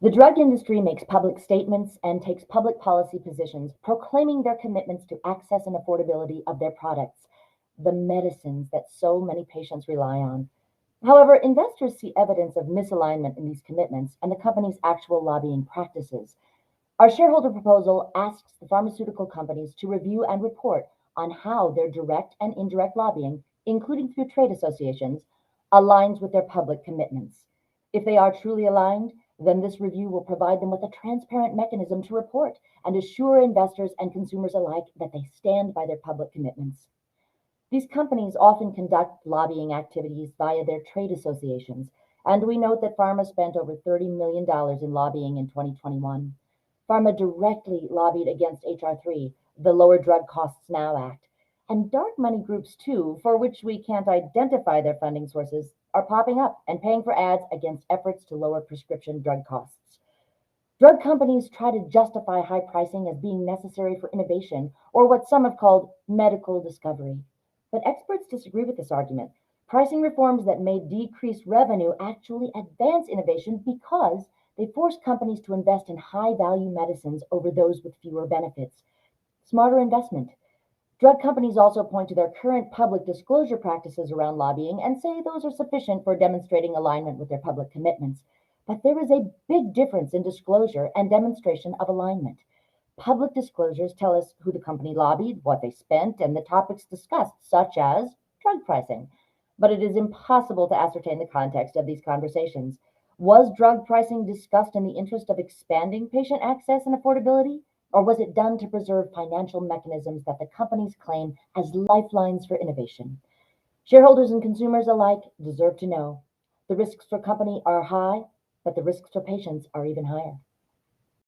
The drug industry makes public statements and takes public policy positions, proclaiming their commitments to access and affordability of their products, the medicines that so many patients rely on. However, investors see evidence of misalignment in these commitments and the company's actual lobbying practices. Our shareholder proposal asks the pharmaceutical companies to review and report on how their direct and indirect lobbying, including through trade associations, aligns with their public commitments. If they are truly aligned, then this review will provide them with a transparent mechanism to report and assure investors and consumers alike that they stand by their public commitments. These companies often conduct lobbying activities via their trade associations, and we note that pharma spent over $30 million in lobbying in 2021. Pharma directly lobbied against H.R. 3, the Lower Drug Costs Now Act. And dark money groups, too, for which we can't identify their funding sources, are popping up and paying for ads against efforts to lower prescription drug costs. Drug companies try to justify high pricing as being necessary for innovation, or what some have called medical discovery. But experts disagree with this argument. Pricing reforms that may decrease revenue actually advance innovation because they force companies to invest in high value medicines over those with fewer benefits. Smarter investment. Drug companies also point to their current public disclosure practices around lobbying and say those are sufficient for demonstrating alignment with their public commitments. But there is a big difference in disclosure and demonstration of alignment. Public disclosures tell us who the company lobbied, what they spent, and the topics discussed, such as drug pricing. But it is impossible to ascertain the context of these conversations. Was drug pricing discussed in the interest of expanding patient access and affordability? Or was it done to preserve financial mechanisms that the companies claim as lifelines for innovation? Shareholders and consumers alike deserve to know. The risks for company are high, but the risks for patients are even higher.